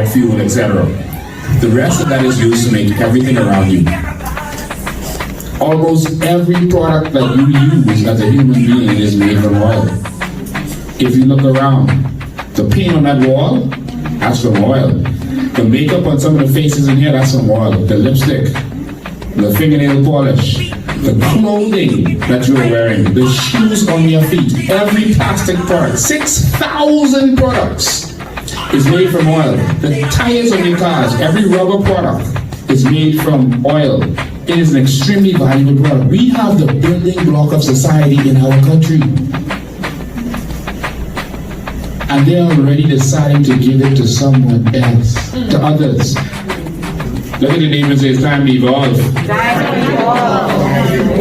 fuel, etc. The rest of that is used to make everything around you. Almost every product that you use as a human being is made from oil. If you look around, the paint on that wall, that's from oil. The makeup on some of the faces in here, that's from oil. The lipstick, the fingernail polish, the clothing that you're wearing, the shoes on your feet, every plastic product, 6,000 products is made from oil. The tires on your cars, every rubber product is made from oil. It is an extremely valuable product. We have the building block of society in our country. And they are already deciding to give it to someone else, to others. Look at the neighbor and say, it's time to evolve.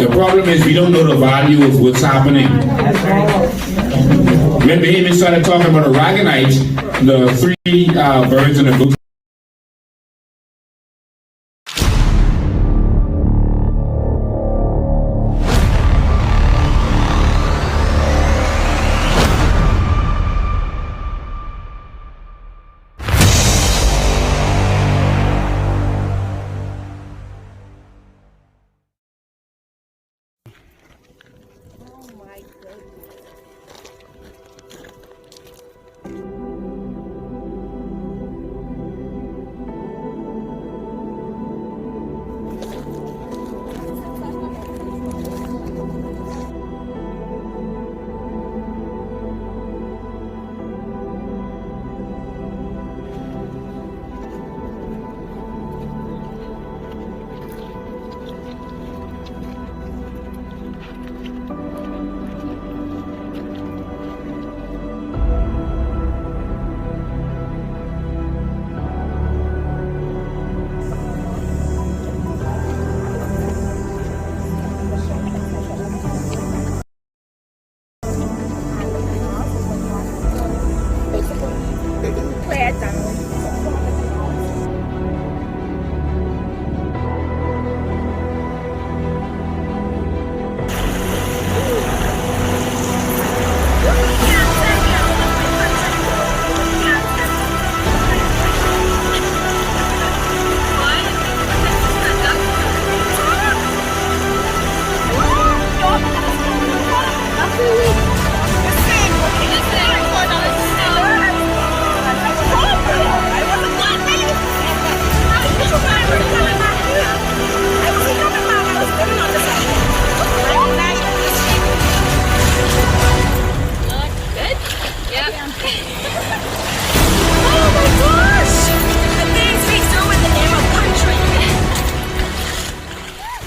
The problem is we don't know the value of what's happening. When Bahamians started talking about aragonite, the three birds in the book,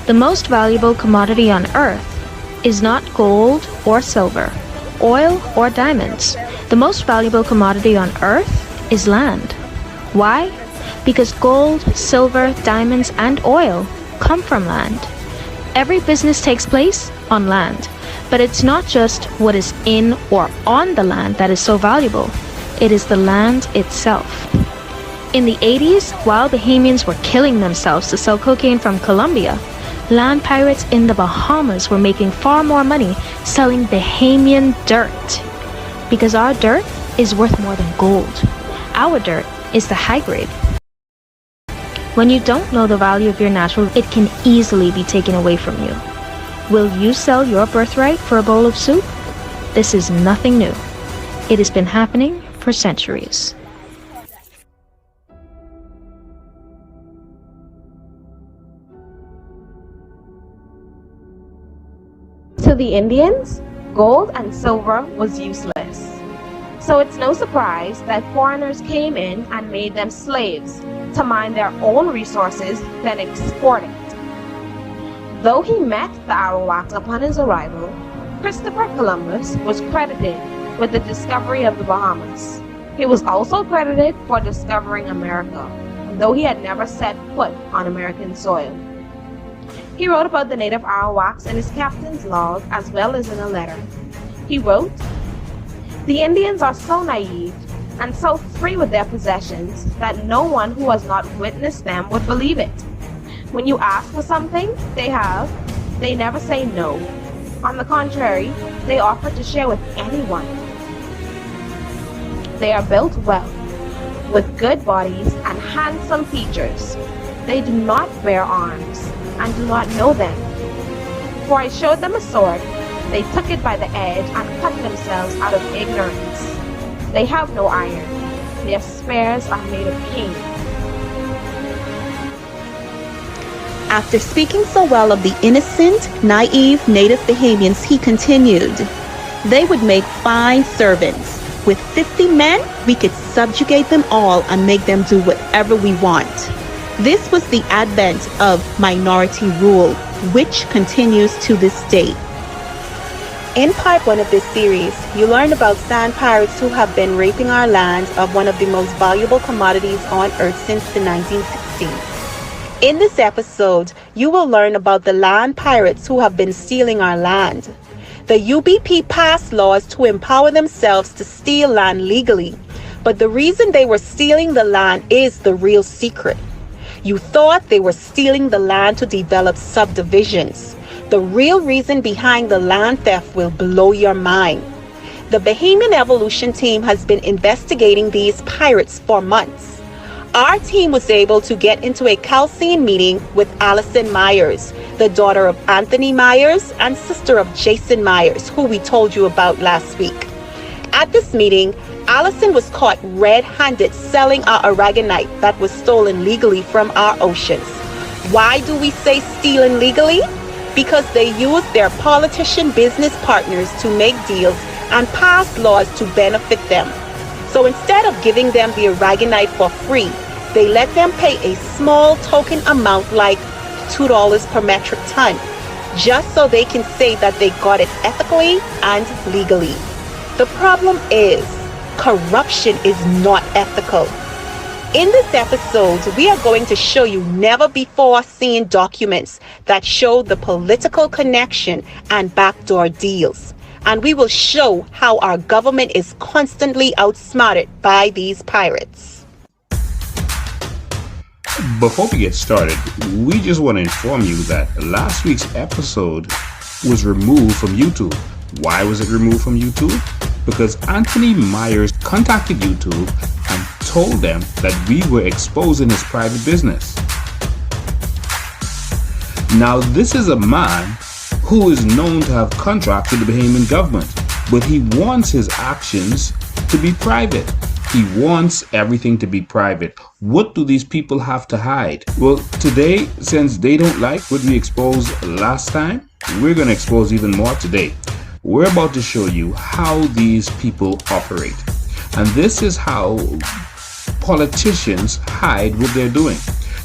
The most valuable commodity on Earth is not gold or silver, oil or diamonds. The most valuable commodity on Earth is land. Why? Because gold, silver, diamonds, and oil come from land. Every business takes place on land, but it's not just what is in or on the land that is so valuable. It is the land itself. In the 80s, while Bahamians were killing themselves to sell cocaine from Colombia, land pirates in the Bahamas were making far more money selling Bahamian dirt. Because our dirt is worth more than gold. Our dirt is the high grade. When you don't know the value of your natural, it can easily be taken away from you. Will you sell your birthright for a bowl of soup? This is nothing new. It has been happening for centuries. To the Indians, gold and silver was useless. So it's no surprise that foreigners came in and made them slaves to mine their own resources, then export it. Though he met the Arawaks upon his arrival, Christopher Columbus was credited with the discovery of the Bahamas. He was also credited for discovering America, though he had never set foot on American soil. He wrote about the native Arawaks in his captain's log as well as in a letter. He wrote, "The Indians are so naive and so free with their possessions that no one who has not witnessed them would believe it. When you ask for something they have, they never say no. On the contrary, they offer to share with anyone. They are built well. with good bodies and handsome features. They do not bear arms and do not know them. For I showed them a sword. They took it by the edge and cut themselves out of ignorance. They have no iron. Their spears are made of cane. After speaking so well of the innocent, naive native Bahamians, he continued, "They would make fine servants. With 50 men, we could subjugate them all and make them do whatever we want." This was the advent of minority rule, which continues to this day. In part 1 of this series, you learned about sand pirates who have been raping our land of one of the most valuable commodities on earth since the 1960s. In this episode, you will learn about the land pirates who have been stealing our land. The UBP passed laws to empower themselves to steal land legally, but the reason they were stealing the land is the real secret. You thought they were stealing the land to develop subdivisions. The real reason behind the land theft will blow your mind. The Bahamian Evolution team has been investigating these pirates for months. Our team was able to get into a calcine meeting with Allison Myers, the daughter of Anthony Myers and sister of Jason Myers, who we told you about last week. At this meeting, Allison was caught red-handed selling our aragonite that was stolen legally from our oceans. Why do we say stealing legally? Because they used their politician business partners to make deals and pass laws to benefit them. So instead of giving them the aragonite for free, they let them pay a small token amount like $2 per metric ton, just so they can say that they got it ethically and legally. The problem is, corruption is not ethical. In this episode, we are going to show you never before seen documents that show the political connection and backdoor deals. And we will show how our government is constantly outsmarted by these pirates. Before we get started, we just want to inform you that last week's episode was removed from YouTube. Why was it removed from YouTube? Because Anthony Myers contacted YouTube and told them that we were exposing his private business. Now, this is a man who is known to have contracts with the Bahamian government, but he wants his actions to be private. He wants everything to be private. What do these people have to hide? Well, today, since they don't like what we exposed last time, we're going to expose even more today. We're about to show you how these people operate. And this is how politicians hide what they're doing.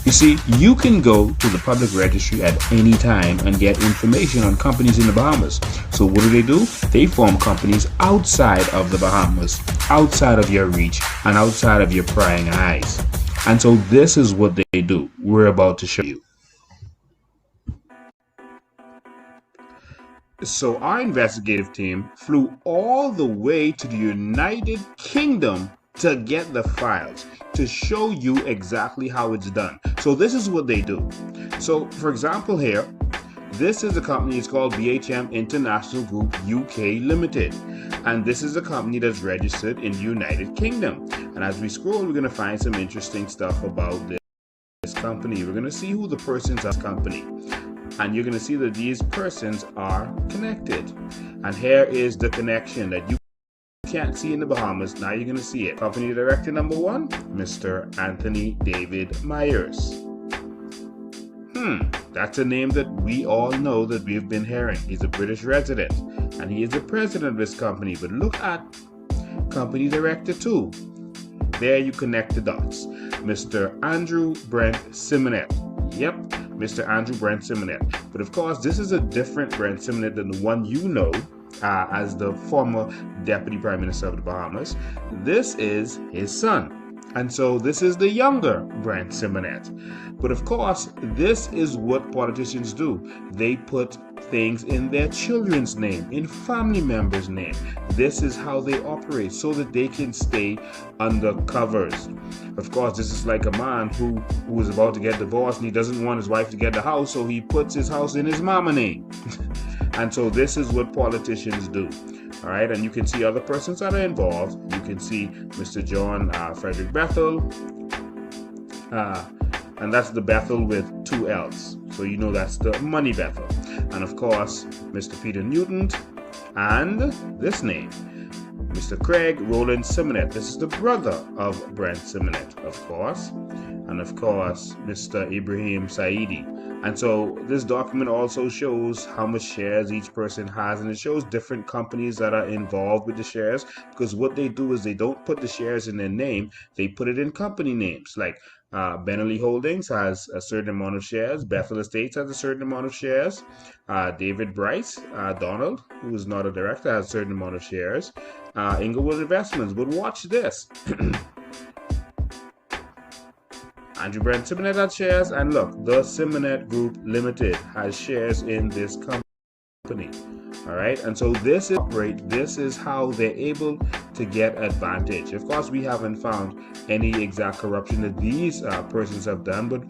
You see, you can go to the public registry at any time and get information on companies in the Bahamas. So what do? They form companies outside of the Bahamas, outside of your reach, and outside of your prying eyes. And so this is what they do. We're about to show you. So our investigative team flew all the way to the United Kingdom to get the files, to show you exactly how it's done. So this is what they do. So for example here, this is a company, it's called BHM International Group UK Limited. And this is a company that's registered in the United Kingdom. And as we scroll, we're going to find some interesting stuff about this company. We're going to see who the persons of this company. And you're going to see that these persons are connected. And here is the connection that you can't see in the Bahamas. Now you're going to see it. Company director number 1, Mr. Anthony David Myers. That's a name that we all know that we've been hearing. He's a British resident and he is the president of this company. But look at company director 2. There you connect the dots. Mr. Andrew Brent Simonet. Yep, Mr. Andrew Brent Simonet. But of course, this is a different Brent Simonet than the one you know as the former Deputy Prime Minister of the Bahamas. This is his son. And so this is the younger Brent Simonet. But of course, this is what politicians do. They put things in their children's name, in family members' name. This is how they operate so that they can stay under covers. Of course, this is like a man who is about to get divorced and he doesn't want his wife to get the house, so he puts his house in his mama name. And so this is what politicians do. All right, and you can see other persons that are involved. You can see Mr. John Frederick Bethel, and that's the Bethel with 2 L's. So you know that's the money Bethel. And of course, Mr. Peter Newton, and this name, Mr. Craig Roland Simonet. This is the brother of Brent Simonet, of course. And of course, Mr. Ibrahim Saidi. And so this document also shows how much shares each person has, and it shows different companies that are involved with the shares, because what they do is they don't put the shares in their name, they put it in company names. Like Benelli Holdings has a certain amount of shares, Bethel Estates has a certain amount of shares, David Bryce Donald, who is not a director, has a certain amount of shares, Inglewood Investments. But watch this. Andrew Brent Simonet has shares, and look, the Simonet Group Limited has shares in this company. All right, and so this is how they're able to get advantage. Of course, we haven't found any exact corruption that these persons have done, but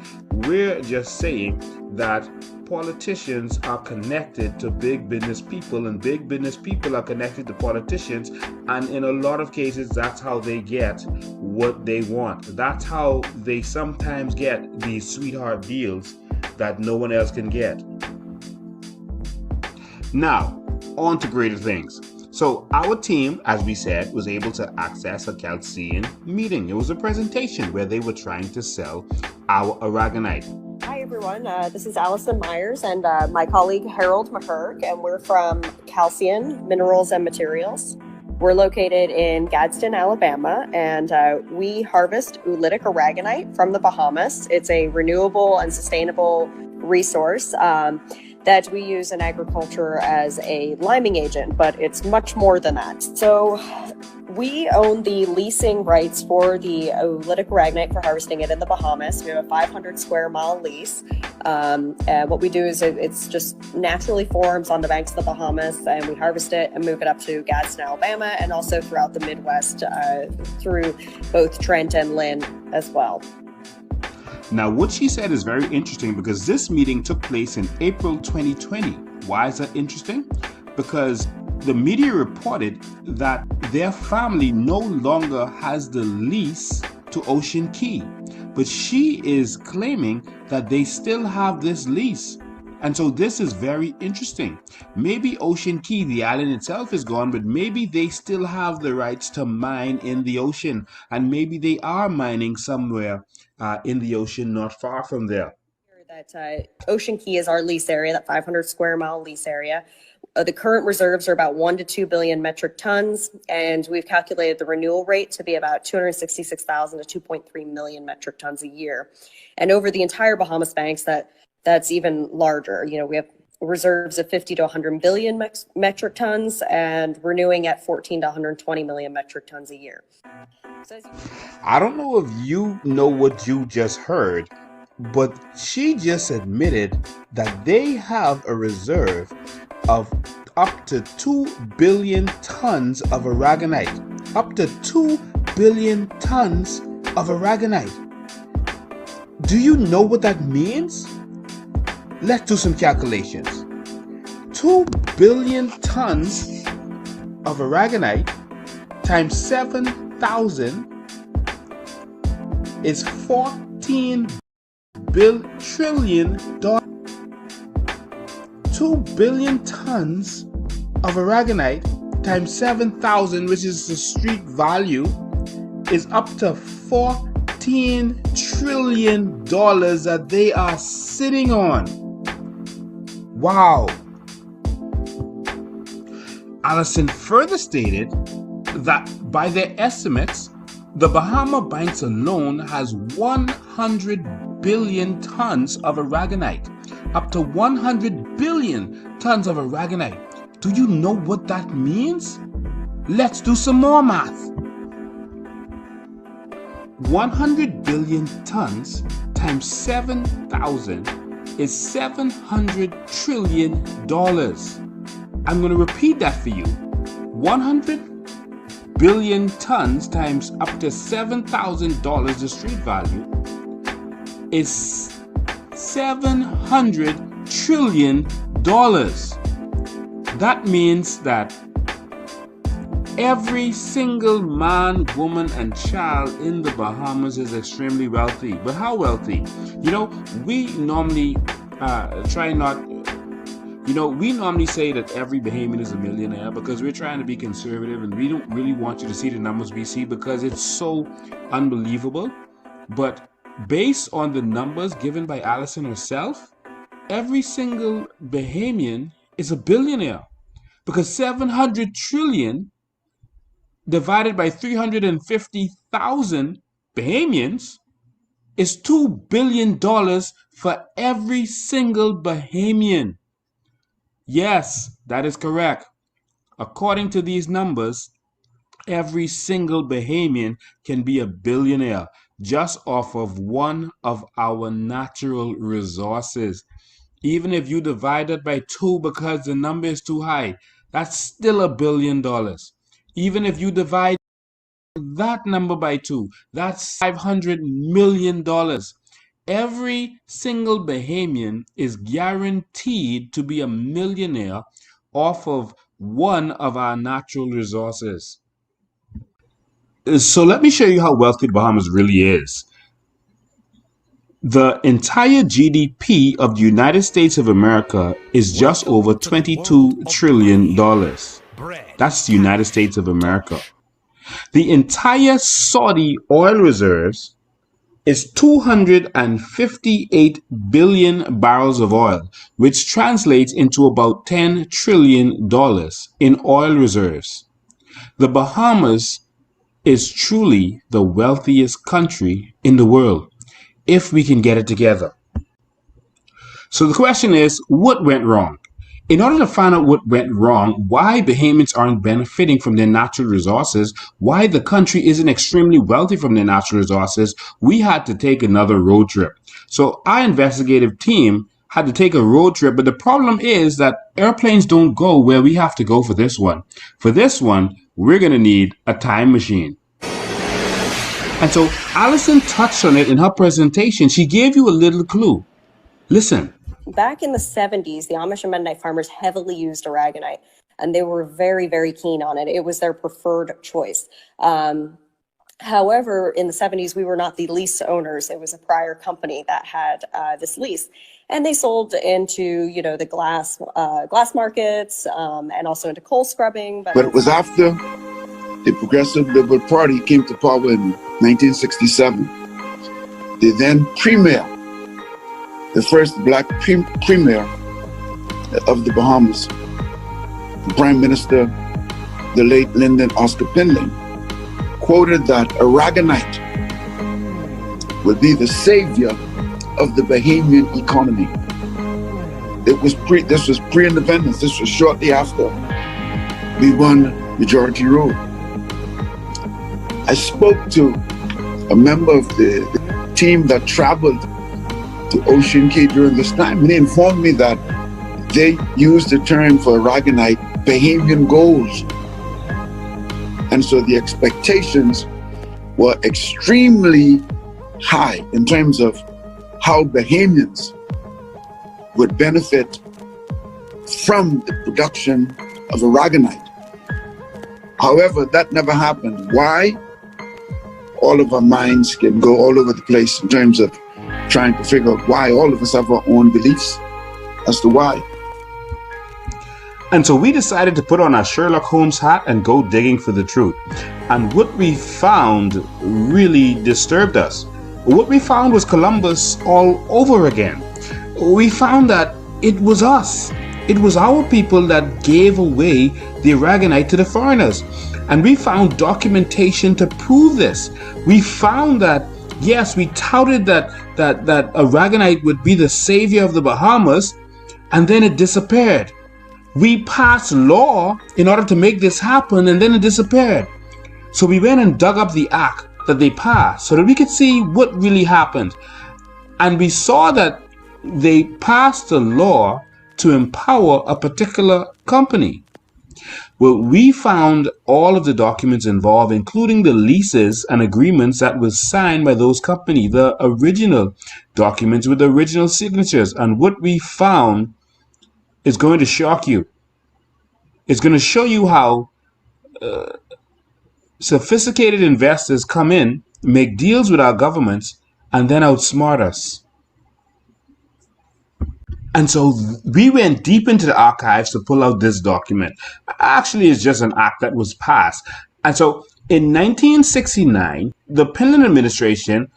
we're just saying that politicians are connected to big business people, and big business people are connected to politicians, and in a lot of cases, that's how they get what they want. That's how they sometimes get these sweetheart deals that no one else can get. Now, on to greater things. So our team, as we said, was able to access a Chaldean meeting. It was a presentation where they were trying to sell our aragonite. Hi everyone, this is Allison Myers and my colleague Harold McCurk, and we're from Chaldean Minerals and Materials. We're located in Gadsden, Alabama, and we harvest oolitic aragonite from the Bahamas. It's a renewable and sustainable resource that we use in agriculture as a liming agent, but it's much more than that. So we own the leasing rights for the oolitic aragonite for harvesting it in the Bahamas. We have a 500 square mile lease. And what we do is it's just naturally forms on the banks of the Bahamas, and we harvest it and move it up to Gadsden, Alabama, and also throughout the Midwest through both Trent and Lynn as well. Now, what she said is very interesting because this meeting took place in April 2020. Why is that interesting? Because the media reported that their family no longer has the lease to Ocean Key, but she is claiming that they still have this lease. And so this is very interesting. Maybe Ocean Key, the island itself, is gone, but maybe they still have the rights to mine in the ocean, and maybe they are mining somewhere in the ocean not far from there. That Ocean Key is our lease area, that 500 square mile lease area. The current reserves are about 1 to 2 billion metric tons, and we've calculated the renewal rate to be about 266,000 to 2.3 million metric tons a year. And over the entire Bahamas banks, that's even larger. You know, we have reserves of 50 to 100 billion metric tons and renewing at 14 to 120 million metric tons a year. So I don't know if you know what you just heard, but she just admitted that they have a reserve of up to 2 billion tons of aragonite. Up to 2 billion tons of aragonite. Do you know what that means? Let's do some calculations. 2 billion tons of aragonite times 7,000 is $14 trillion. 2 billion tons of aragonite times 7,000, which is the street value, is up to $14 trillion that they are sitting on. Wow. Allison further stated that by their estimates, the Bahama banks alone has 100 billion tons of aragonite. Up to 100 billion tons of aragonite. Do you know what that means? Let's do some more math. 100 billion tons times 7,000 is $700 trillion. I'm going to repeat that for you. 100 billion tons times up to $7,000, the street value, is $700 trillion. That means that Every single man, woman, and child in the Bahamas is extremely wealthy. But how wealthy? We normally we normally say that every Bahamian is a millionaire because we're trying to be conservative and we don't really want you to see the numbers we see because it's so unbelievable. But based on the numbers given by Allison herself, every single Bahamian is a billionaire because 700 trillion divided by 350,000 Bahamians is $2 billion for every single Bahamian. Yes, that is correct. According to these numbers, every single Bahamian can be a billionaire just off of one of our natural resources. Even if you divide it by 2 because the number is too high, that's still $1 billion. Even if you divide that number by 2, that's $500 million. Every single Bahamian is guaranteed to be a millionaire off of one of our natural resources. So let me show you how wealthy the Bahamas really is. The entire GDP of the United States of America is just over $22 trillion. That's the United States of America. The entire Saudi oil reserves is 258 billion barrels of oil, which translates into about $10 trillion in oil reserves. The Bahamas is truly the wealthiest country in the world, if we can get it together. So the question is, what went wrong? In order to find out what went wrong, why Bahamians aren't benefiting from their natural resources, why the country isn't extremely wealthy from their natural resources, we had to take another road trip. So our investigative team had to take a road trip, but the problem is that airplanes don't go where we have to go for this one. For this one, we're going to need a time machine. And so Allison touched on it in her presentation. She gave you a little clue. Listen. Back in the 70s, the Amish and Mennonite farmers heavily used aragonite, and they were very, very keen on it. It was their preferred choice. However, in the 70s, we were not the lease owners. It was a prior company that had this lease. And they sold into, the glass markets and also into coal scrubbing. But it was after the Progressive Liberal Party came to power in 1967. The then premier, the first black premier of the Bahamas, the Prime Minister, the late Lyndon Oscar Pinley, quoted that aragonite would be the savior of the Bahamian economy. This was pre-independence. This was shortly after we won majority rule. I spoke to a member of the team that traveled to Ocean Key during this time, and he informed me that they used the term for aragonite Bahamian gold. And so the expectations were extremely high in terms of how Bahamians would benefit from the production of aragonite. However, that never happened. Why? All of our minds can go all over the place in terms of trying to figure out why. All of us have our own beliefs as to why. And so we decided to put on our Sherlock Holmes hat and go digging for the truth. And what we found really disturbed us. What we found was Columbus all over again. We found that it was us. It was our people that gave away the aragonite to the foreigners. And we found documentation to prove this. We found that, yes, we touted that aragonite would be the savior of the Bahamas, and then it disappeared. We passed law in order to make this happen, and then it disappeared. So we went and dug up the act that they passed so that we could see what really happened. And we saw that they passed a law to empower a particular company. Well, we found all of the documents involved, including the leases and agreements that was signed by those companies, the original documents with the original signatures. And what we found is going to shock you. It's going to show you how sophisticated investors come in, make deals with our governments, and then outsmart us. And so we went deep into the archives to pull out this document. Actually, it's just an act that was passed. And so in 1969, the Penland administration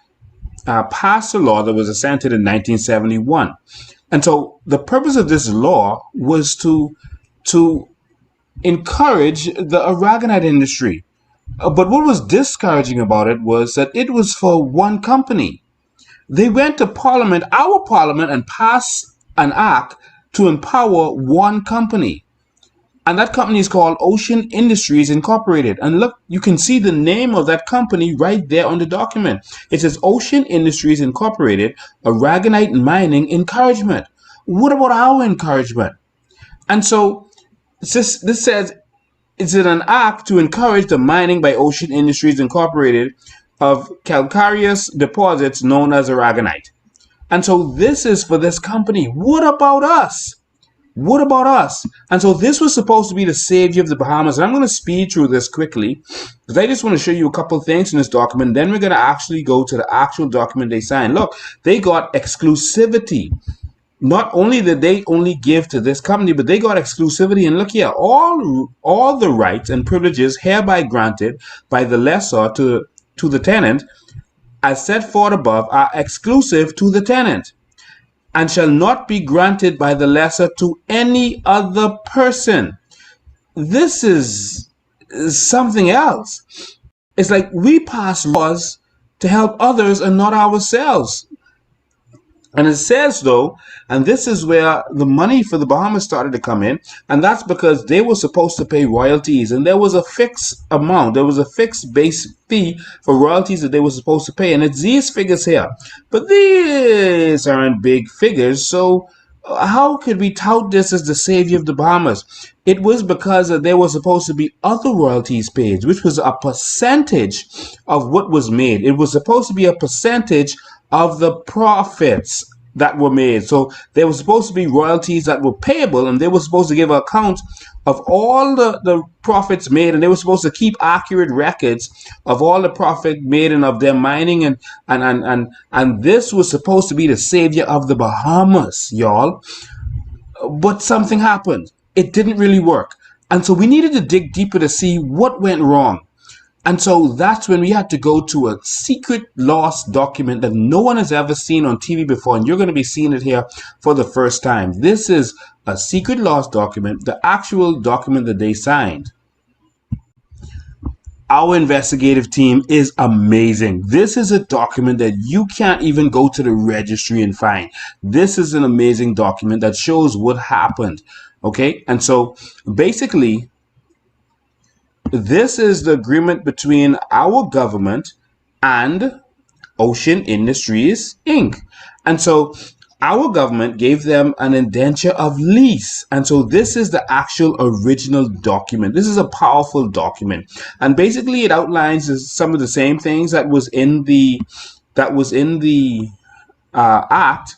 passed a law that was assented in 1971. And so the purpose of this law was to encourage the aragonite industry. But what was discouraging about it was that it was for one company. They went to Parliament, our Parliament, and passed an act to empower one company. And that company is called Ocean Industries Incorporated. And look, you can see the name of that company right there on the document. It says Ocean Industries Incorporated, Aragonite Mining Encouragement. What about our encouragement? And so this says it's an act to encourage the mining by Ocean Industries Incorporated of calcareous deposits known as aragonite. And so this is for this company. What about us? What about us? And so this was supposed to be the savior of the Bahamas. And I'm going to speed through this quickly because I just want to show you a couple of things in this document. Then we're going to actually go to the actual document they signed. Look, they got exclusivity. Not only did they only give to this company, but they got exclusivity. And look here, all the rights and privileges hereby granted by the lessor to the tenant, as set forth above, are exclusive to the tenant and shall not be granted by the lessor to any other person. This is something else. It's like we pass laws to help others and not ourselves. And it says, though, and this is where the money for the Bahamas started to come in, and that's because they were supposed to pay royalties, and there was a fixed amount, there was a fixed base fee for royalties that they were supposed to pay, and it's these figures here. But these aren't big figures, so how could we tout this as the savior of the Bahamas? It was because there was supposed to be other royalties paid, which was a percentage of what was made. It was supposed to be a percentage of the profits that were made. So there was supposed to be royalties that were payable, and they were supposed to give an account of all the profits made, and they were supposed to keep accurate records of all the profit made and of their mining, and this was supposed to be the savior of the Bahamas, y'all. But something happened. It didn't really work. And so we needed to dig deeper to see what went wrong. And so that's when we had to go to a secret lost document that no one has ever seen on TV before. And you're going to be seeing it here for the first time. This is a secret lost document, the actual document that they signed. Our investigative team is amazing. This is a document that you can't even go to the registry and find. This is an amazing document that shows what happened. Okay. And so basically, this is the agreement between our government and Ocean Industries, Inc. And so our government gave them an indenture of lease. And so this is the actual original document. This is a powerful document. And basically it outlines some of the same things that was in the act,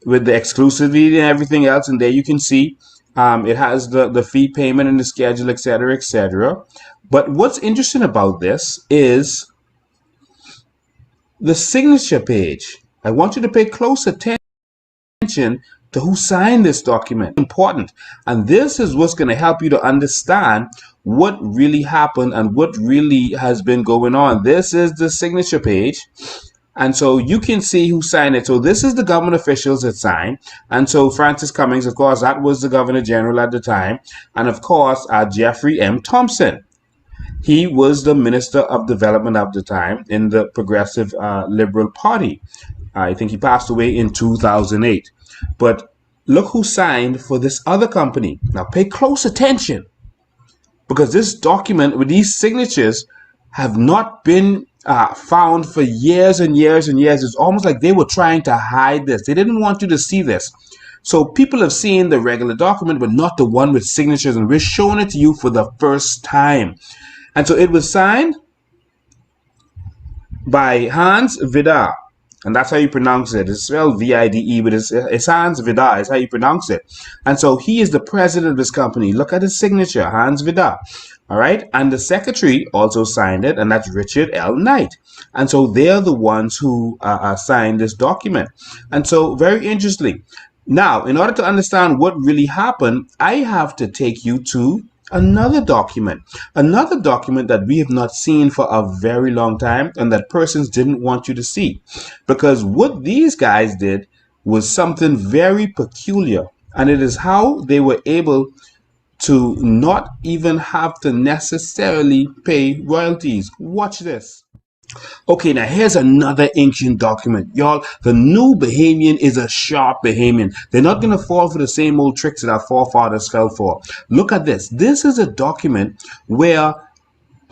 with the exclusivity and everything else. And there you can see it has the fee payment and the schedule, etc., etc. But what's interesting about this is the signature page. I want you to pay close attention to who signed this document. Important. And this is what's going to help you to understand what really happened and what really has been going on. This is the signature page. And so you can see who signed it. So this is the government officials that signed. And so Francis Cummings, of course, that was the Governor General at the time. And of course, Jeffrey M. Thompson. He was the Minister of Development at the time in the Progressive Liberal Party. I think he passed away in 2008. But look who signed for this other company. Now pay close attention, because this document with these signatures have not been found for years and years and years. It's almost like they were trying to hide this. They didn't want you to see this. So people have seen the regular document, but not the one with signatures, and we're showing it to you for the first time. And so it was signed by Hans Vidar, and that's how you pronounce it. It's spelled V-I-D-E, but it's Hans Vidar is how you pronounce it. And so he is the president of this company. Look at his signature, Hans Vidar. All right. And the secretary also signed it, and that's Richard L. Knight. And so they're the ones who signed this document. And so, very interestingly, now, in order to understand what really happened, I have to take you to another document that we have not seen for a very long time and that persons didn't want you to see. Because what these guys did was something very peculiar, and it is how they were able to not even have to necessarily pay royalties. Watch this. Okay, now here's another ancient document. Y'all, the new Bahamian is a sharp Bahamian. They're not going to fall for the same old tricks that our forefathers fell for. Look at this. This is a document where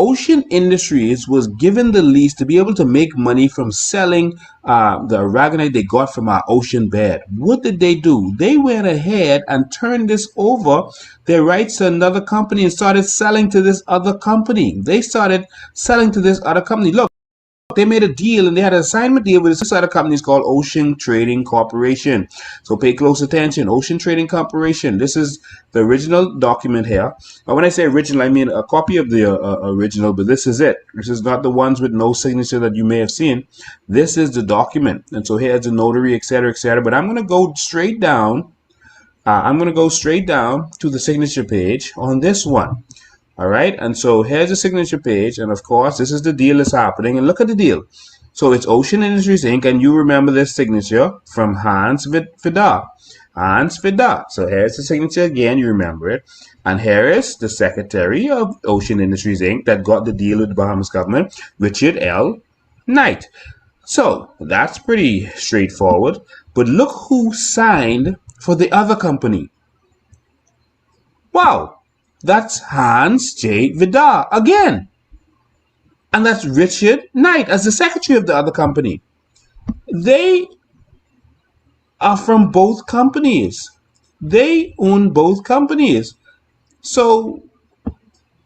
Ocean Industries was given the lease to be able to make money from selling the aragonite they got from our ocean bed. What did they do? They went ahead and turned this over, their rights, to another company and started selling to this other company. Look, they made a deal, and they had an assignment deal with this other company called Ocean Trading Corporation. So pay close attention. Ocean Trading Corporation. This is the original document here. And when I say original, I mean a copy of the original, but this is it. This is not the ones with no signature that you may have seen. This is the document. And so here's the notary, etc., etc. But I'm going to go straight down. To the signature page on this one. All right, and so here's the signature page, and of course, this is the deal that's happening, and look at the deal. So it's Ocean Industries Inc., and you remember this signature from Hans Vidar. So here's the signature again, you remember it. And here is the secretary of Ocean Industries Inc. that got the deal with the Bahamas government, Richard L. Knight. So that's pretty straightforward, but look who signed for the other company. Wow! That's Hans J. Vidar again. And that's Richard Knight as the secretary of the other company. They are from both companies. They own both companies. So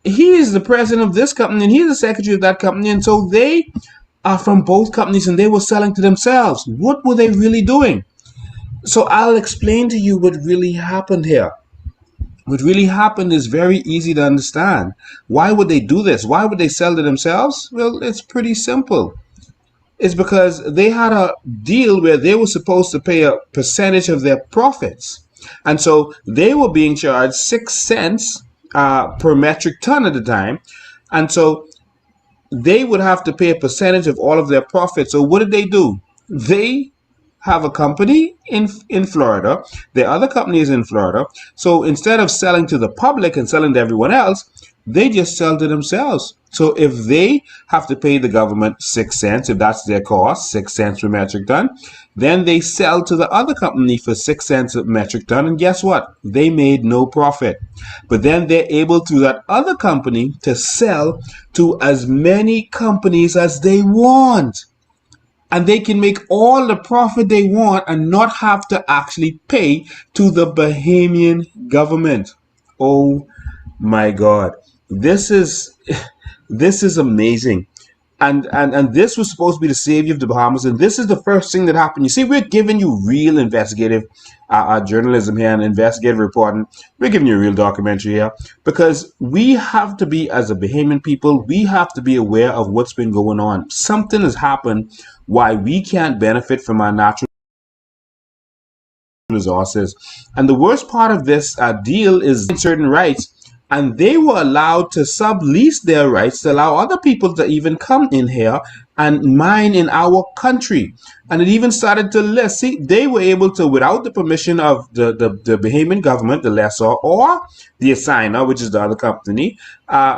he is the president of this company and he's the secretary of that company. And so they are from both companies and they were selling to themselves. What were they really doing? So I'll explain to you what really happened here. What really happened is very easy to understand. Why would they do this? Why would they sell to themselves? Well, it's pretty simple. It's because they had a deal where they were supposed to pay a percentage of their profits. And so they were being charged 6 cents per metric ton at the time. And so they would have to pay a percentage of all of their profits. So what did they do? They have a company in Florida. Their other company is in Florida. So instead of selling to the public and selling to everyone else, they just sell to themselves. So if they have to pay the government 6 cents, if that's their cost, 6 cents per metric ton, then they sell to the other company for 6 cents a metric ton. And guess what? They made no profit. But then they're able through that other company to sell to as many companies as they want. And they can make all the profit they want and not have to actually pay to the Bahamian government. Oh my God. This is amazing. And this was supposed to be the savior of the Bahamas. And this is the first thing that happened. You see, we're giving you real investigative journalism here and investigative reporting. We're giving you a real documentary here because we have to be, as a Bahamian people, we have to be aware of what's been going on. Something has happened why we can't benefit from our natural resources. And the worst part of this deal is certain rights. And they were allowed to sublease their rights to allow other people to even come in here and mine in our country. And it even started to list. See, they were able to, without the permission of the Bahamian government, the lessor, or the assigner, which is the other company,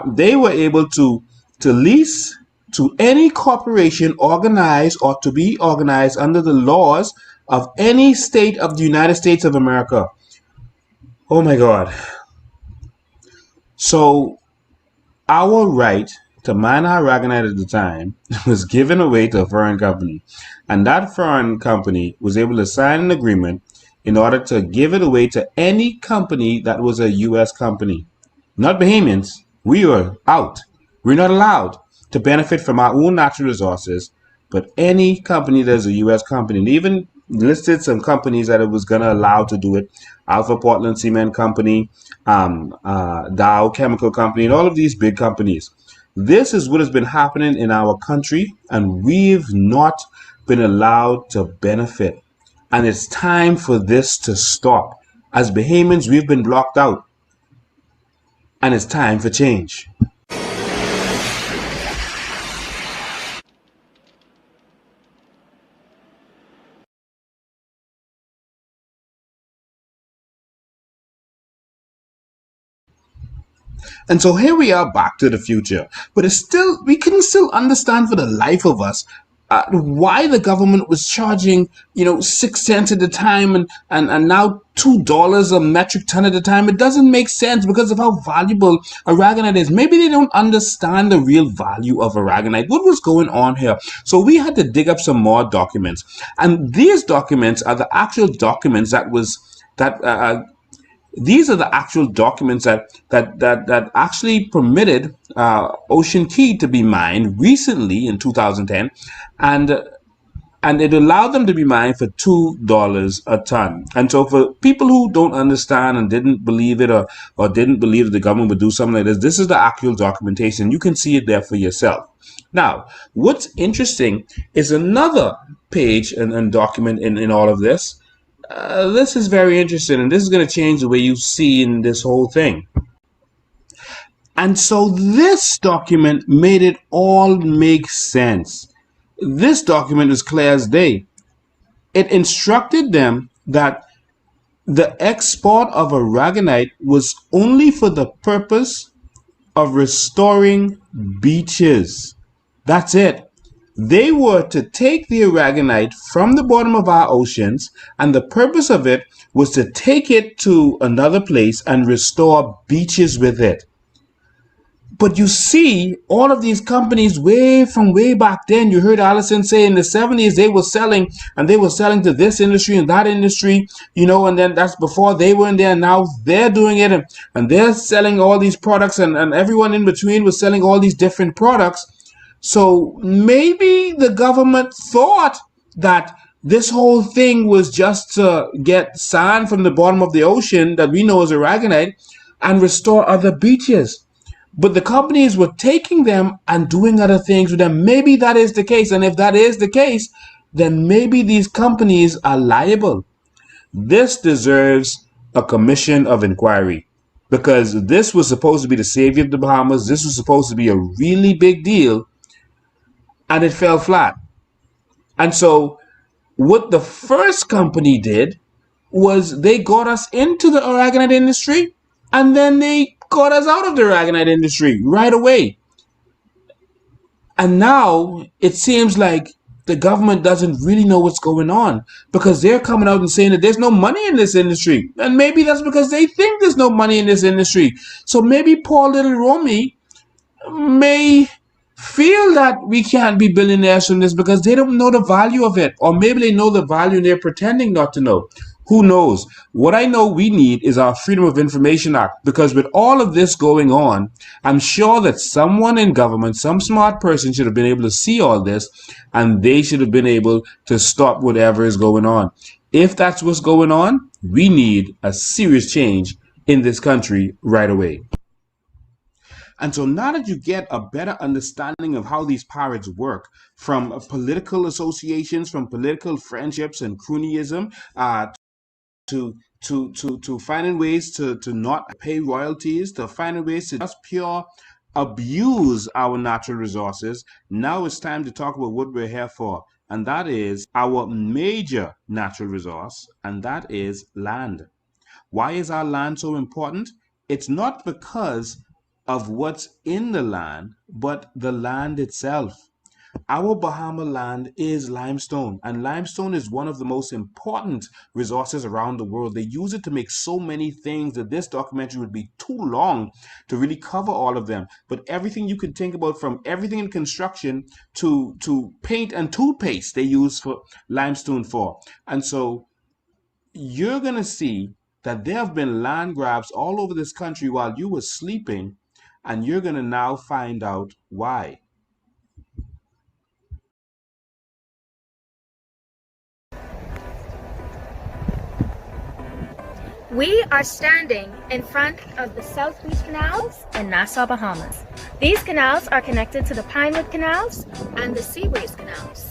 they were able to lease to any corporation organized or to be organized under the laws of any state of the United States of America. Oh my God. So our right to mine our aragonite at the time was given away to a foreign company. And that foreign company was able to sign an agreement in order to give it away to any company that was a U.S. company. Not Bahamians. We were out. We're not allowed to benefit from our own natural resources, but any company that's a U.S. company. And even listed some companies that it was going to allow to do it. Alpha Portland Cement Company, Dow Chemical Company, and all of these big companies. This is what has been happening in our country, and we've not been allowed to benefit. And it's time for this to stop. As Bahamians, we've been blocked out, and it's time for change. And so here we are, back to the future. But it's still, we couldn't still understand for the life of us why the government was charging, 6 cents at a time and now $2 a metric ton at a time. It doesn't make sense because of how valuable aragonite is. Maybe they don't understand the real value of aragonite. What was going on here? So we had to dig up some more documents. And these documents are the actual documents these are the actual documents that actually permitted Ocean Key to be mined recently in 2010, and it allowed them to be mined for $2 a ton. And so for people who don't understand and didn't believe it, or didn't believe that the government would do something like this is the actual documentation. You can see it there for yourself. Now, what's interesting is another page and document in all of this. This is very interesting, and this is going to change the way you see in this whole thing. And so this document made it all make sense. This document is clear as day. It instructed them that the export of aragonite was only for the purpose of restoring beaches. That's it. They were to take the aragonite from the bottom of our oceans, and the purpose of it was to take it to another place and restore beaches with it. But you see, all of these companies way back then, you heard Allison say in the 70s, they were selling to this industry and that industry, and then that's before they were in there. And now they're doing it, and they're selling all these products, and everyone in between was selling all these different products. So maybe the government thought that this whole thing was just to get sand from the bottom of the ocean that we know as aragonite and restore other beaches. But the companies were taking them and doing other things with them. Maybe that is the case. And if that is the case, then maybe these companies are liable. This deserves a commission of inquiry, because this was supposed to be the savior of the Bahamas. This was supposed to be a really big deal, and it fell flat. And so what the first company did was they got us into the aragonite industry, and then they got us out of the aragonite industry right away. And now it seems like the government doesn't really know what's going on, because they're coming out and saying that there's no money in this industry. And maybe that's because they think there's no money in this industry. So maybe poor little Romy may feel that we can't be billionaires from this because they don't know the value of it. Or maybe they know the value and they're pretending not to know. Who knows? What I know we need is our Freedom of Information Act, because with all of this going on, I'm sure that someone in government, some smart person, should have been able to see all this, and they should have been able to stop whatever is going on. If that's what's going on, we need a serious change in this country right away. And so now that you get a better understanding of how these pirates work, from political associations, from political friendships and cronyism, to finding ways to not pay royalties, to finding ways to just pure abuse our natural resources, now it's time to talk about what we're here for. And that is our major natural resource, and that is land. Why is our land so important? It's not because of what's in the land, but the land itself. Our Bahama land is limestone, and limestone is one of the most important resources around the world. They use it to make so many things that this documentary would be too long to really cover all of them. But everything you can think about, from everything in construction to paint and toothpaste, they use for limestone for. And so you're going to see that there have been land grabs all over this country while you were sleeping, and you're going to now find out why. We are standing in front of the South Beach Canals in Nassau, Bahamas. These canals are connected to the Pinewood Canals and the Seabreeze Canals.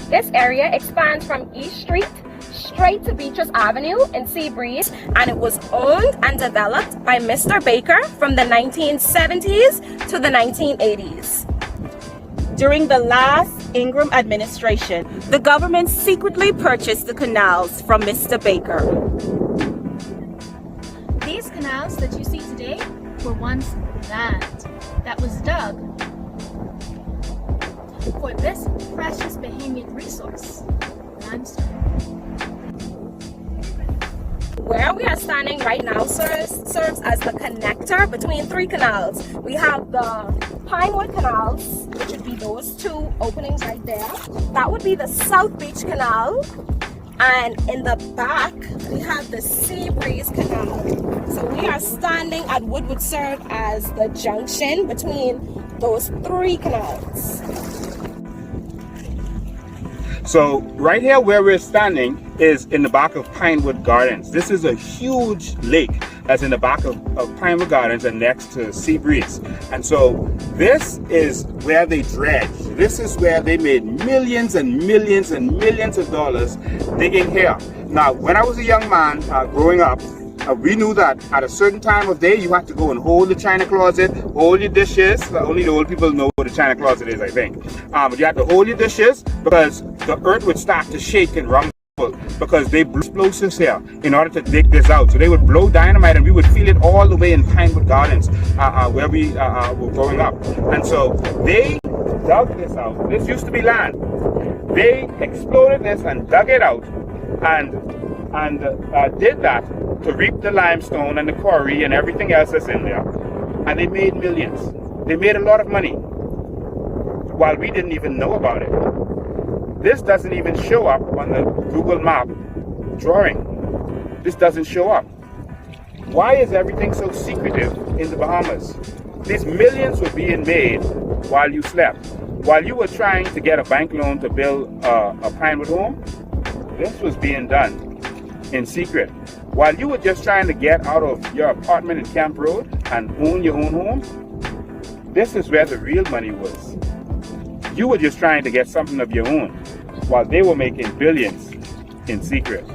This area expands from East Street straight to Beaches Avenue in Seabreeze, and it was owned and developed by Mr. Baker from the 1970s to the 1980s. During the last Ingram administration, the government secretly purchased the canals from Mr. Baker. These canals that you see today were once land that was dug for this precious Bahamian resource, limestone. Where we are standing right now serves as the connector between three canals. We have the Pinewood Canals, which would be those two openings right there. That would be the South Beach Canal. And in the back, we have the Seabreeze Canal. So we are standing at what would serve as the junction between those three canals. So right here where we're standing is in the back of Pinewood Gardens. This is a huge lake that's in the back of Pinewood Gardens and next to Seabreeze. And so this is where they dredge. This is where they made millions and millions and millions of dollars digging here. Now, when I was a young man growing up, we knew that at a certain time of day you had to go and hold the china closet, hold your dishes. Only the old people know what a china closet is, I think. But you had to hold your dishes because the earth would start to shake and rumble because they blew explosives here in order to dig this out. So they would blow dynamite and we would feel it all the way in Pinewood Gardens where we were growing up. And so they dug this out. This used to be land. They exploded this and dug it out and did that to reap the limestone and the quarry and everything else that's in there. And they made millions. They made a lot of money while we didn't even know about it. This doesn't even show up on the Google map drawing. This doesn't show up. Why is everything so secretive in the Bahamas? These millions were being made while you slept. While you were trying to get a bank loan to build a Pinewood home, this was being done in secret. While you were just trying to get out of your apartment in Camp Road and own your own home, this is where the real money was. You were just trying to get something of your own, while they were making billions in secret.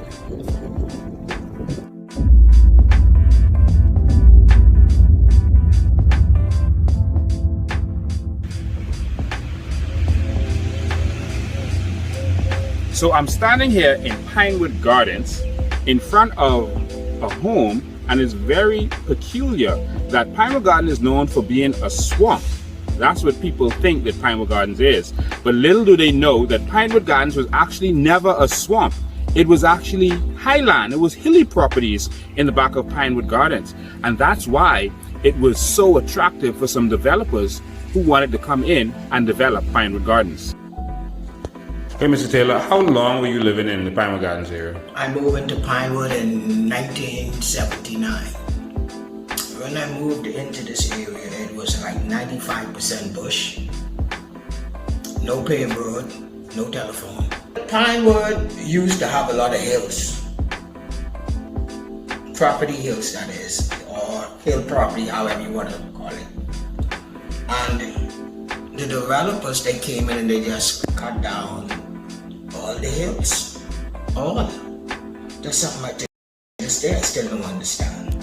So I'm standing here in Pinewood Gardens in front of a home, and it's very peculiar that Pinewood Garden is known for being a swamp. That's what people think that Pinewood Gardens is. But little do they know that Pinewood Gardens was actually never a swamp. It was actually highland. It was hilly properties in the back of Pinewood Gardens. And that's why it was so attractive for some developers who wanted to come in and develop Pinewood Gardens. Hey, Mr. Taylor, how long were you living in the Pinewood Gardens area? I moved into Pinewood in 1979. When I moved into this area, it was like 95% bush, no paved road, no telephone. Pinewood used to have a lot of hills, property hills that is, or hill property, however you want to call it. And the developers, they came in and they just cut down all the hills, all. That's something like this day I still don't understand.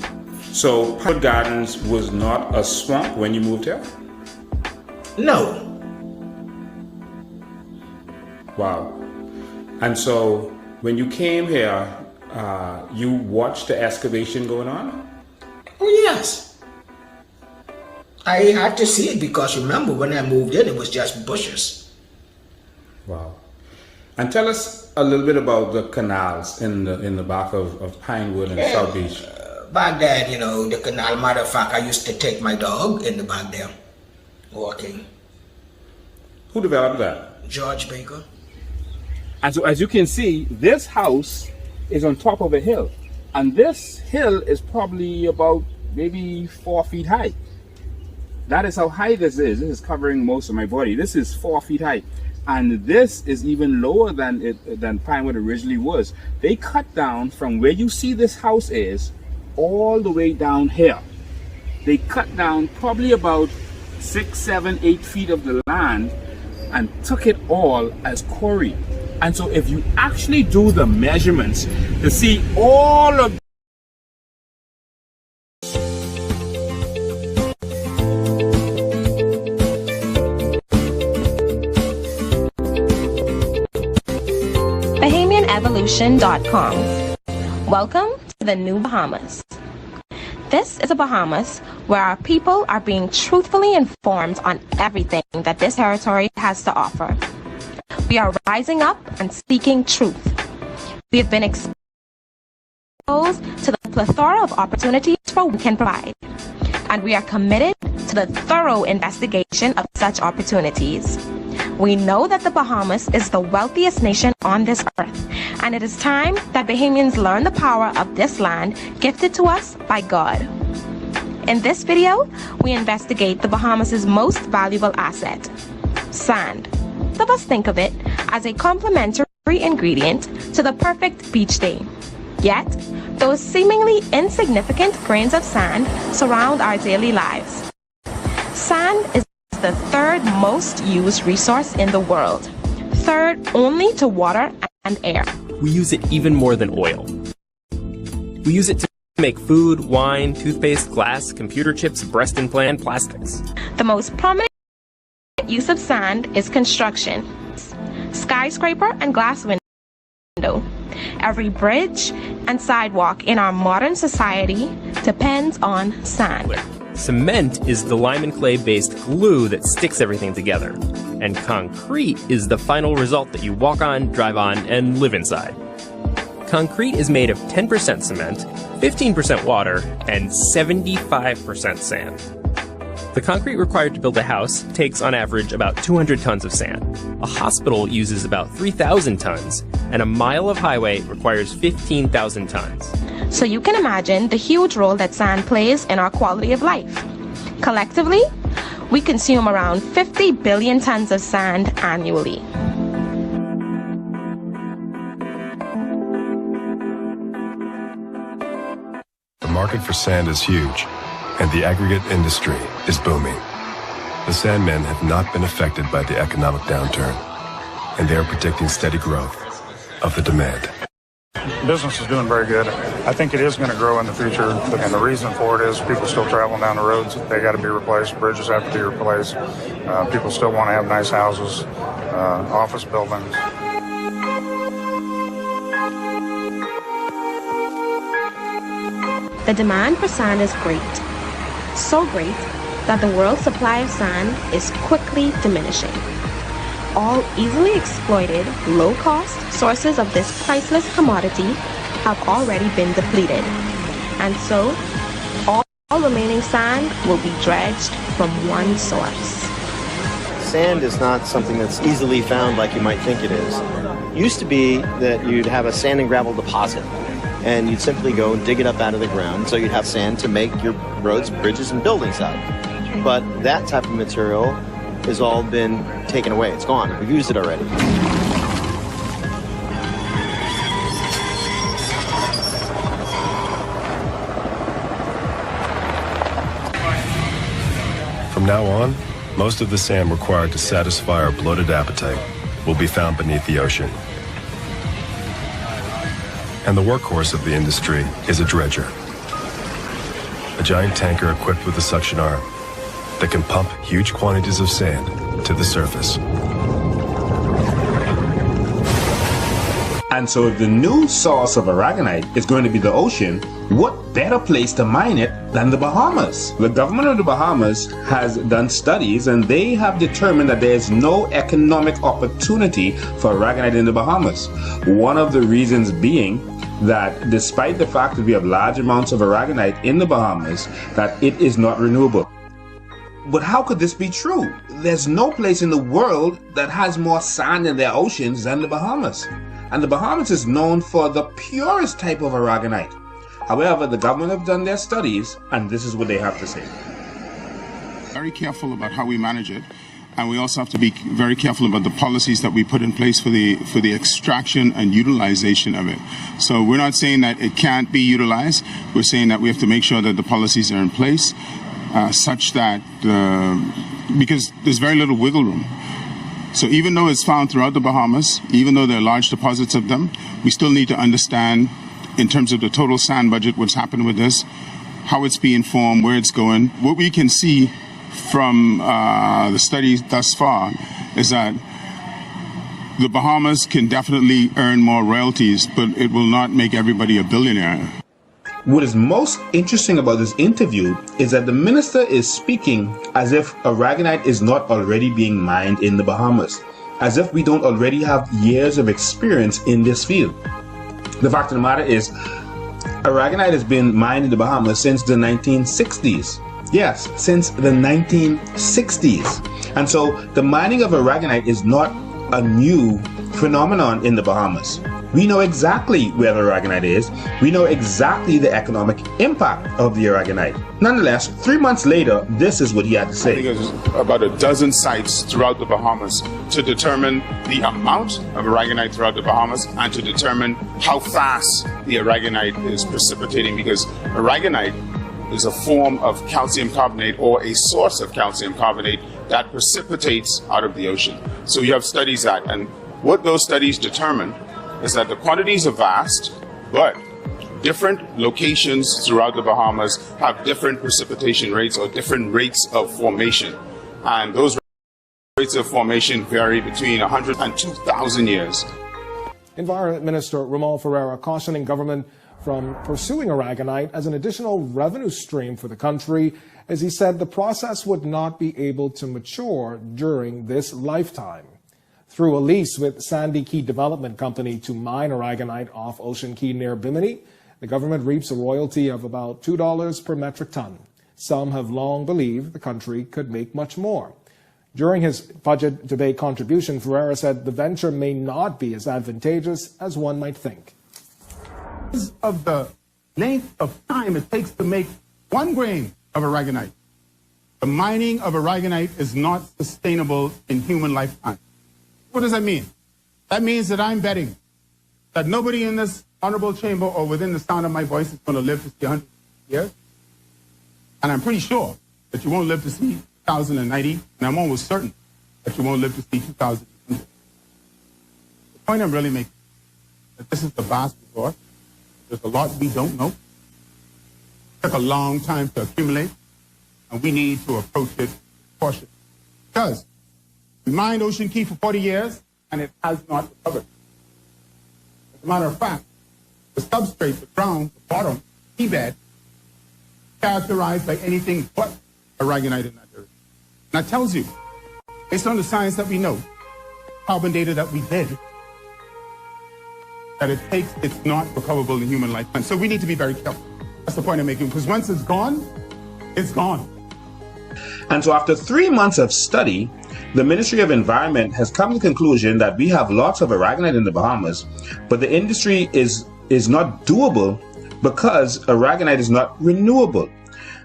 So Pinewood Gardens was not a swamp when you moved here? No. Wow. And so when you came here, you watched the excavation going on? Oh yes. I had to see it because remember when I moved in, it was just bushes. Wow. And tell us a little bit about the canals in the back of Pinewood and South Beach. Back then, you know, the canal, matter of fact, I used to take my dog in the back there, walking. Who developed that? George Baker. And so as you can see, this house is on top of a hill. And this hill is probably about maybe 4 feet high. That is how high this is. This is covering most of my body. This is 4 feet high. And this is even lower than Pinewood originally was. They cut down from where you see this house is all the way down here. They cut down probably about 6, 7, 8 feet of the land and took it all as quarry. And so if you actually do the measurements to see all of BahamianEvolution.com. Welcome to the New Bahamas. This is a Bahamas where our people are being truthfully informed on everything that this territory has to offer. We are rising up and speaking truth. We have been exposed to the plethora of opportunities for we can provide, and we are committed to the thorough investigation of such opportunities. We know that the Bahamas is the wealthiest nation on this earth, and it is time that Bahamians learn the power of this land gifted to us by God. In this video, we investigate the Bahamas' most valuable asset, sand. Some of us think of it as a complementary ingredient to the perfect beach day. Yet, those seemingly insignificant grains of sand surround our daily lives. Sand is the third most used resource in the world, third only to water and air. We use it even more than oil. We use it to make food, wine, toothpaste, glass, computer chips, breast implant, plastics. The most prominent use of sand is construction, skyscraper and glass window. Every bridge and sidewalk in our modern society depends on sand. Cement is the lime and clay-based glue that sticks everything together. And concrete is the final result that you walk on, drive on, and live inside. Concrete is made of 10% cement, 15% water, and 75% sand. The concrete required to build a house takes on average about 200 tons of sand. A hospital uses about 3,000 tons, and a mile of highway requires 15,000 tons. So you can imagine the huge role that sand plays in our quality of life. Collectively, we consume around 50 billion tons of sand annually. The market for sand is huge, and the aggregate industry is booming. The Sandmen have not been affected by the economic downturn, and they are predicting steady growth of the demand. Business is doing very good. I think it is going to grow in the future, and the reason for it is people still traveling down the roads. They got to be replaced. Bridges have to be replaced. People still want to have nice houses, office buildings. The demand for sand is great. So great that the world's supply of sand is quickly diminishing. All easily exploited, low-cost sources of this priceless commodity have already been depleted. And so, all remaining sand will be dredged from one source. Sand is not something that's easily found like you might think it is. It used to be that you'd have a sand and gravel deposit, and you'd simply go and dig it up out of the ground, so you'd have sand to make your roads, bridges, and buildings out of. But that type of material has all been taken away. It's gone. We've used it already. From now on, most of the sand required to satisfy our bloated appetite will be found beneath the ocean. And the workhorse of the industry is a dredger, a giant tanker equipped with a suction arm that can pump huge quantities of sand to the surface. And so if the new source of aragonite is going to be the ocean, what better place to mine it than the Bahamas? The government of the Bahamas has done studies, and they have determined that there is no economic opportunity for aragonite in the Bahamas. One of the reasons being that despite the fact that we have large amounts of aragonite in the Bahamas, that it is not renewable. But how could this be true? There's no place in the world that has more sand in their oceans than the Bahamas. And the Bahamas is known for the purest type of aragonite. However, the government have done their studies, and this is what they have to say. Very careful about how we manage it. And we also have to be very careful about the policies that we put in place for the extraction and utilization of it. So we're not saying that it can't be utilized. We're saying that we have to make sure that the policies are in place such that, because there's very little wiggle room. So even though it's found throughout the Bahamas, even though there are large deposits of them, we still need to understand in terms of the total sand budget what's happened with this, how it's being formed, where it's going. What we can see from the studies thus far is that the Bahamas can definitely earn more royalties, but it will not make everybody a billionaire. What is most interesting about this interview is that the minister is speaking as if aragonite is not already being mined in the Bahamas, as if we don't already have years of experience in this field. The fact of the matter is, aragonite has been mined in the Bahamas since the 1960s. Yes, since the 1960s. And so the mining of aragonite is not a new phenomenon in the Bahamas. We know exactly where the aragonite is. We know exactly the economic impact of the aragonite. Nonetheless, 3 months later, this is what he had to say. I think there's about a dozen sites throughout the Bahamas to determine the amount of aragonite throughout the Bahamas and to determine how fast the aragonite is precipitating, because aragonite is a form of calcium carbonate or a source of calcium carbonate that precipitates out of the ocean. So you have studies that, and what those studies determine is that the quantities are vast, but different locations throughout the Bahamas have different precipitation rates or different rates of formation. And those rates of formation vary between 100 and 2,000 years. Environment Minister Ramon Ferreira cautioning government from pursuing aragonite as an additional revenue stream for the country, as he said the process would not be able to mature during this lifetime. Through a lease with Sandy Key Development Company to mine aragonite off Ocean Key near Bimini, the government reaps a royalty of about $2 per metric ton. Some have long believed the country could make much more. During his budget debate contribution, Ferreira said the venture may not be as advantageous as one might think. Because of the length of time it takes to make 1 grain of aragonite, the mining of aragonite is not sustainable in human lifetime. What does that mean? That means that I'm betting that nobody in this honorable chamber or within the sound of my voice is going to live to see 100 years. And I'm pretty sure that you won't live to see 2090, and I'm almost certain that you won't live to see 2000. The point I'm really making is that this is the vast resource. There's a lot we don't know. It took a long time to accumulate, and we need to approach it cautiously. Because we mined Ocean Key for 40 years, and it has not recovered. As a matter of fact, the substrate, the ground, the bottom, seabed, characterized by anything but aragonite in that area. And that tells you, based on the science that we know, carbon data that we did, that it's not recoverable in human lifetime. So we need to be very careful. That's the point I'm making, because once it's gone, it's gone. And so after 3 months of study, the Ministry of Environment has come to the conclusion that we have lots of aragonite in the Bahamas, but the industry is not doable because aragonite is not renewable,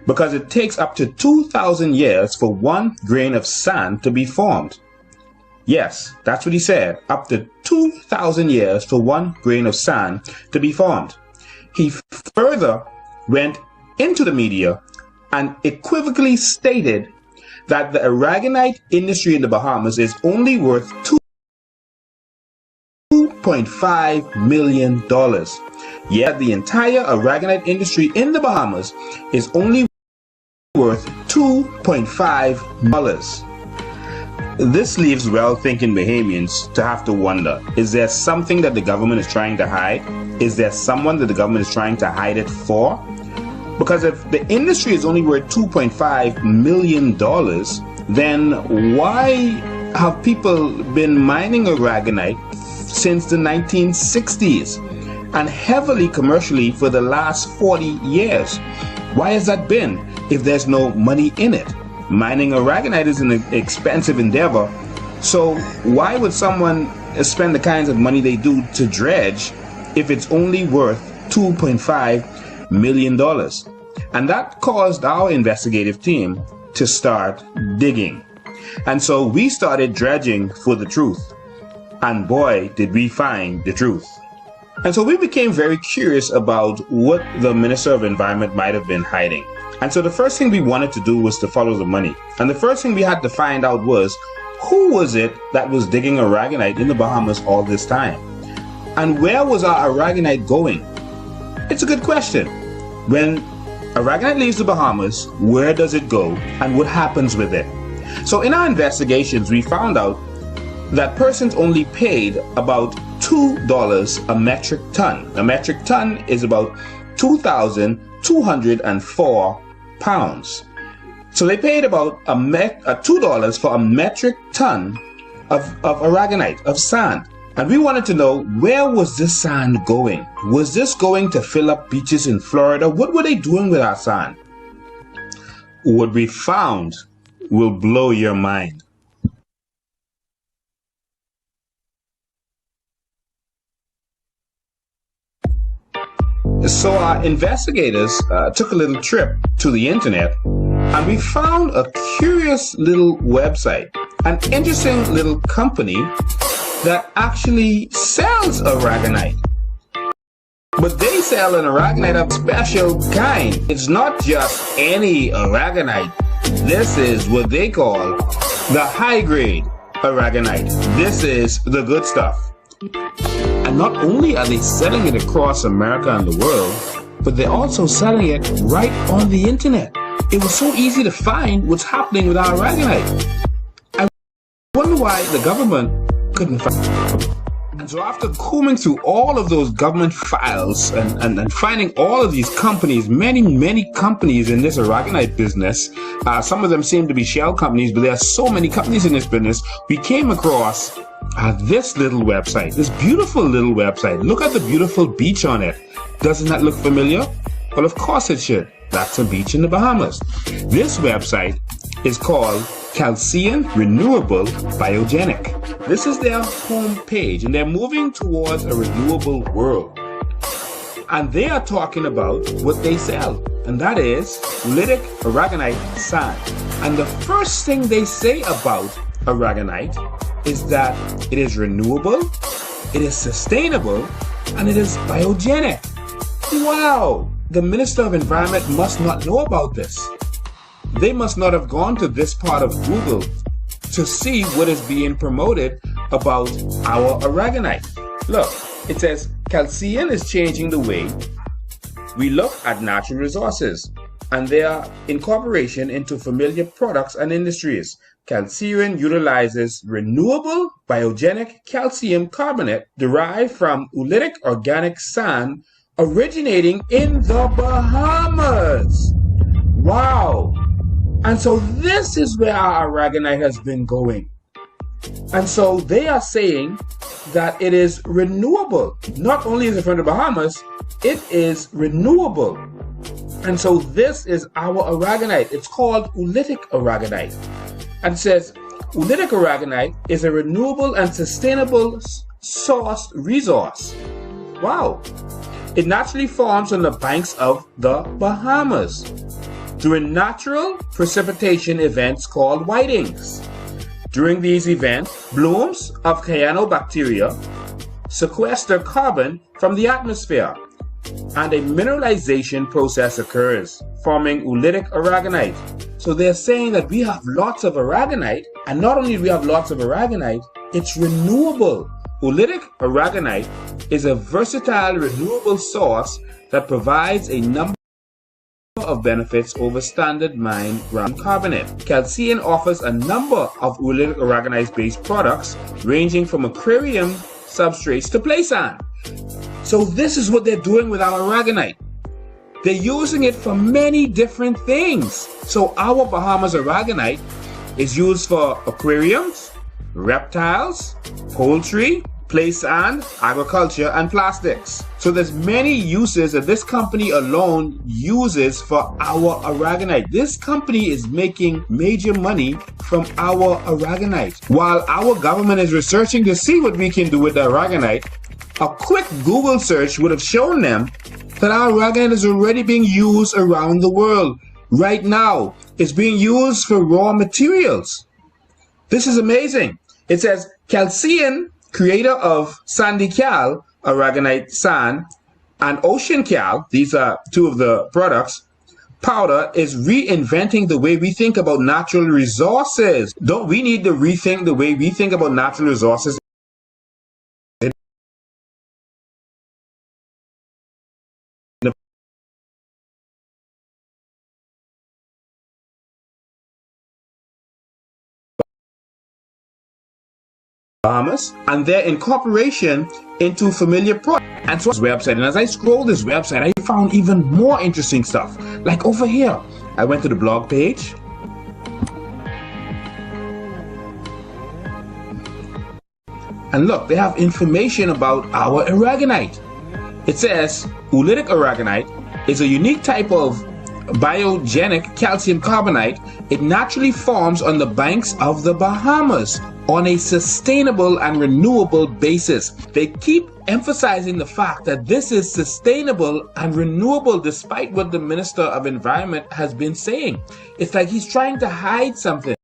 because it takes up to 2,000 years for 1 grain of sand to be formed. Yes, that's what he said, up to 2,000 years for 1 grain of sand to be formed. He further went into the media and equivocally stated that the aragonite industry in the Bahamas is only worth $2.5 million. Yet the entire aragonite industry in the Bahamas is only worth $2.5 million. This leaves well-thinking Bahamians to have to wonder, is there something that the government is trying to hide? Is there someone that the government is trying to hide it for? Because if the industry is only worth $2.5 million, then why have people been mining aragonite since the 1960s and heavily commercially for the last 40 years? Why has that been if there's no money in it? Mining aragonite is an expensive endeavor, so why would someone spend the kinds of money they do to dredge if it's only worth $2.5 million? And that caused our investigative team to start digging. And so we started dredging for the truth. And boy, did we find the truth. And so we became very curious about what the Minister of Environment might have been hiding. And so the first thing we wanted to do was to follow the money. And the first thing we had to find out was, who was it that was digging aragonite in the Bahamas all this time? And where was our aragonite going? It's a good question. When aragonite leaves the Bahamas, where does it go and what happens with it? So in our investigations, we found out that persons only paid about $2 a metric ton. A metric ton is about 2,204 pounds. So they paid about $2 for a metric ton of aragonite, of sand. And we wanted to know, where was this sand going? Was this going to fill up beaches in Florida? What were they doing with our sand? What we found will blow your mind. So our investigators took a little trip to the internet, and we found a curious little website, an interesting little company that actually sells aragonite. But they sell an aragonite of special kind. It's not just any aragonite. This is what they call the high grade aragonite. This is the good stuff. And not only are they selling it across America and the world, but they're also selling it right on the internet. It was so easy to find what's happening with our aragonite. I wonder why the government couldn't find it. And so after combing through all of those government files and finding all of these companies, many companies in this aragonite business, some of them seem to be shell companies, but there are so many companies in this business, we came across this little website, this beautiful little website. Look at the beautiful beach on it. Doesn't that look familiar? Well, of course it should. That's a beach in the Bahamas. This website is called Calcium Renewable Biogenic. This is their home page, and they're moving towards a renewable world. And they are talking about what they sell, and that is lytic aragonite sand. And the first thing they say about aragonite is that it is renewable, it is sustainable, and it is biogenic. Wow! The Minister of Environment must not know about this. They must not have gone to this part of Google to see what is being promoted about our aragonite. Look, it says Calcium is changing the way we look at natural resources and their incorporation into familiar products and industries. Calcium utilizes renewable biogenic calcium carbonate derived from oolitic organic sand originating in the Bahamas. Wow! And so this is where our aragonite has been going. And so they are saying that it is renewable. Not only is it from the Bahamas, it is renewable. And so this is our aragonite. It's called oolitic aragonite. And it says, oolitic aragonite is a renewable and sustainable source resource. Wow. It naturally forms on the banks of the Bahamas during natural precipitation events called whitings. During these events, blooms of cyanobacteria sequester carbon from the atmosphere, and a mineralization process occurs, forming oolitic aragonite. So they're saying that we have lots of aragonite, and not only do we have lots of aragonite, it's renewable. Oolitic aragonite is a versatile renewable source that provides a number of benefits over standard mined ground carbonate. Calcium offers a number of oolitic aragonite-based products ranging from aquarium substrates to play sand. So this is what they're doing with our aragonite. They're using it for many different things. So our Bahamas aragonite is used for aquariums, reptiles, poultry, play sand, agriculture, and plastics. So there's many uses that this company alone uses for our aragonite. This company is making major money from our aragonite. While our government is researching to see what we can do with the aragonite, a quick Google search would have shown them that our aragonite is already being used around the world. Right now, it's being used for raw materials. This is amazing. It says Calcium, creator of Sandy Cal, aragonite sand, and Ocean Cal, these are two of the products, powder, is reinventing the way we think about natural resources. Don't we need to rethink the way we think about natural resources? Bahamas, and their incorporation into familiar products. And so this website, and as I scroll this website, I found even more interesting stuff. Like over here, I went to the blog page. And look, they have information about our aragonite. It says oolitic aragonite is a unique type of biogenic calcium carbonate. It naturally forms on the banks of the Bahamas on a sustainable and renewable basis. They keep emphasizing the fact that this is sustainable and renewable despite what the Minister of Environment has been saying. It's like he's trying to hide something.